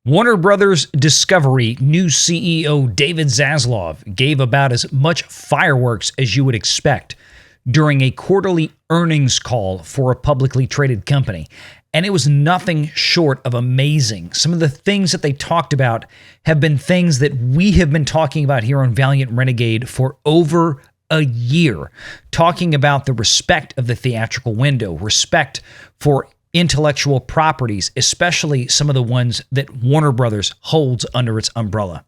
Warner Brothers Discovery new CEO David Zaslav gave about as much fireworks as you would expect during a quarterly earnings call for a publicly traded company. And it was nothing short of amazing. Some of the things that they talked about have been things that we have been talking about here on Valiant Renegade for over a year, talking about the respect of the theatrical window, respect for intellectual properties, especially some of the ones that Warner Brothers holds under its umbrella.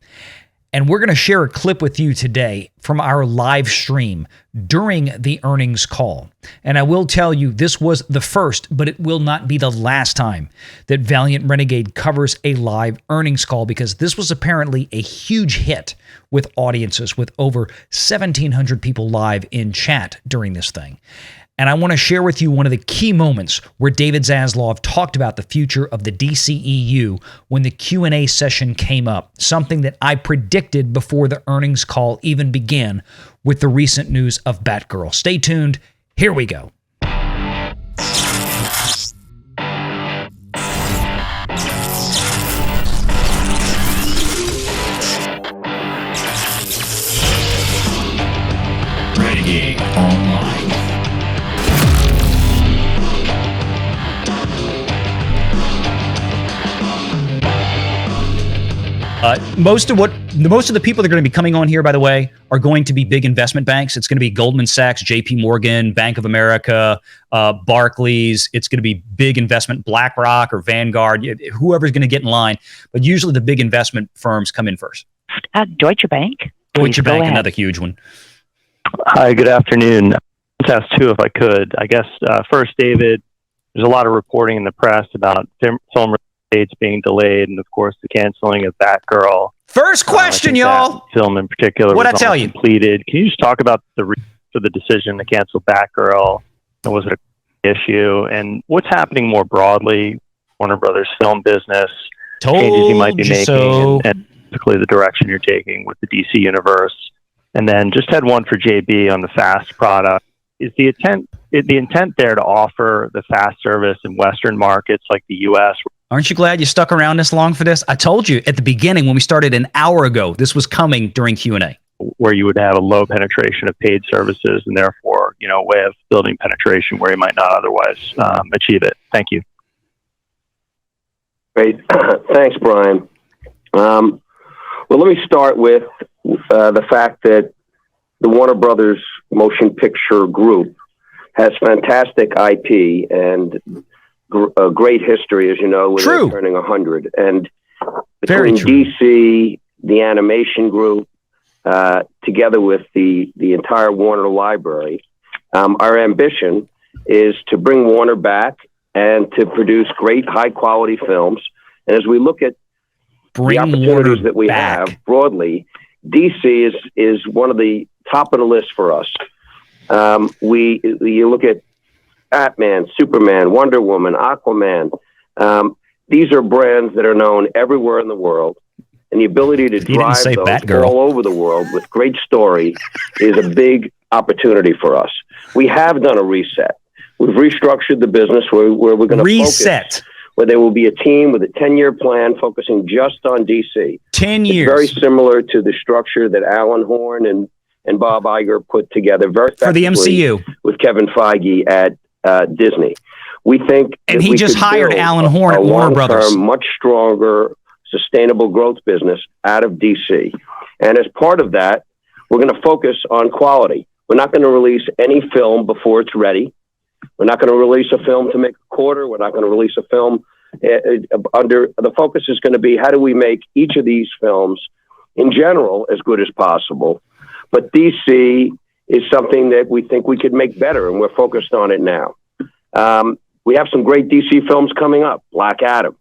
And we're going to share a clip with you today from our live stream during the earnings call. And I will tell you, this was the first, but it will not be the last time that Valiant Renegade covers a live earnings call, because this was apparently a huge hit with audiences, with over 1,700 people live in chat during this thing. And I want to share with you one of the key moments where David Zaslav talked about the future of the DCEU when the Q&A session came up, something that I predicted before the earnings call even began with the recent news of Batgirl. Stay tuned. Here we go. Renegade Online. Most of the people that are going to be coming on here, by the way, are going to be big investment banks. It's going to be Goldman Sachs, JP Morgan, Bank of America, Barclays. It's going to be big investment, BlackRock or Vanguard, whoever's going to get in line. But usually the big investment firms come in first. Deutsche Bank. Deutsche Bank, another huge one. Hi, good afternoon. Let's ask two if I could. I guess first, David, there's a lot of reporting in the press about film dates being delayed, and of course the canceling of Batgirl. First question, y'all. Film in particular What'd I tell you? Completed. Can you just talk about the reason for the decision to cancel Batgirl? And was it an issue? And what's happening more broadly, Warner Brothers film business, changes you might be making, and particularly the direction you're taking with the DC universe? And then just had one for JB on the FAST product. Is the intent there to offer the FAST service in Western markets like the U.S.? Aren't you glad you stuck around this long for this? I told you at the beginning when we started an hour ago, this was coming during Q&A. Where you would have a low penetration of paid services and therefore, a way of building penetration where you might not otherwise achieve it. Thank you. Great. Thanks, Brian. Well, let me start with the fact that the Warner Brothers Motion Picture Group has fantastic IP and a great history, as you know, with turning 100. And between DC, the animation group, together with the entire Warner library, our ambition is to bring Warner back and to produce great high-quality films. And as we look at the opportunities that we have broadly, DC is one of the top of the list for us. You look at Batman, Superman, Wonder Woman, Aquaman. These are brands that are known everywhere in the world. And the ability to drive those all over the world with great story is a big opportunity for us. We have done a reset. We've restructured the business where we're going to focus, where there will be a team with a 10-year plan focusing just on DC. 10 years. It's very similar to the structure that Alan Horn and Bob Iger put together very for the MCU with Kevin Feige at Disney. We think, and he just hired Alan Horn at Warner Brothers, much stronger, sustainable growth business out of DC. And as part of that, we're going to focus on quality. We're not going to release any film before it's ready. We're not going to release a film to make a quarter. We're not going to release a film the focus is going to be how do we make each of these films in general as good as possible. But DC is something that we think we could make better, and we're focused on it now. We have some great DC films coming up, Black Adam,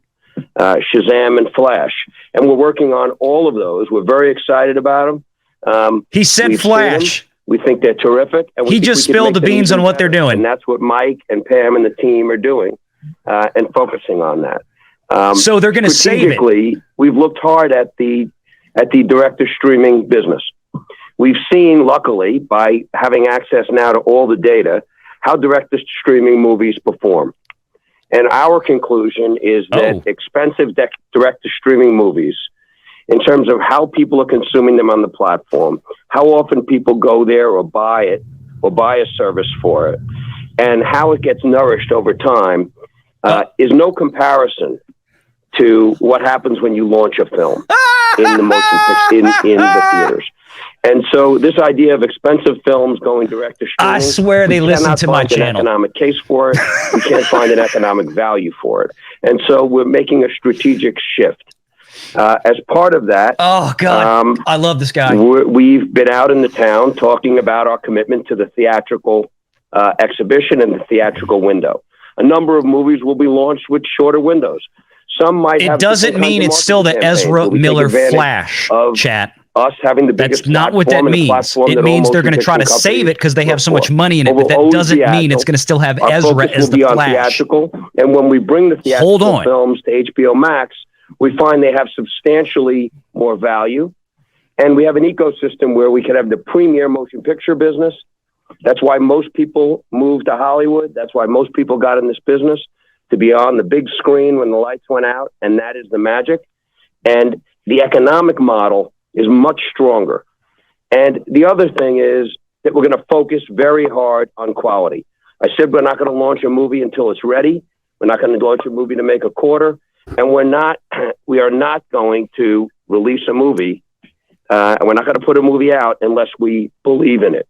Shazam, and Flash. And we're working on all of those. We're very excited about them. He said Flash. We think they're terrific. And he just spilled the beans on what they're doing. And that's what Mike and Pam and the team are doing and focusing on that. So they're going to save it. We've looked hard at the director streaming business. We've seen, luckily, by having access now to all the data, how director streaming movies perform. And our conclusion is that expensive direct-to-streaming movies, in terms of how people are consuming them on the platform, how often people go there or buy it, or buy a service for it, and how it gets nourished over time, is no comparison to what happens when you launch a film in the motion picture, in the theaters. And so this idea of expensive films going direct to streaming, I swear they listen to my channel. An economic case for it. We can't find an economic value for it. And so we're making a strategic shift. As part of that, oh God, I love this guy. We've been out in the town talking about our commitment to the theatrical exhibition and the theatrical window. A number of movies will be launched with shorter windows. Some might. It doesn't mean it's still the Ezra Miller Flash chat. Us having the biggest. That's not what that means. It means they're going to try to save it because they have so much money in it, but that doesn't mean it's going to still have Ezra as the Flash. Theatrical, and when we bring the theatrical films to HBO Max, we find they have substantially more value, and we have an ecosystem where we can have the premier motion picture business. That's why most people moved to Hollywood. That's why most people got in this business, to be on the big screen when the lights went out, and that is the magic. And the economic model is much stronger. And the other thing is that we're going to focus very hard on quality. I said we're not going to launch a movie until it's ready. We're not going to launch a movie to make a quarter. And we are not going to release a movie, and we're not going to put a movie out unless we believe in it.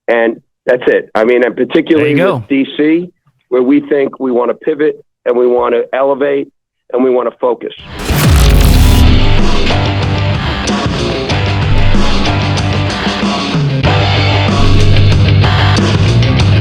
And that's it. I mean, and particularly with DC, where we think we want to pivot and we want to elevate and we want to focus.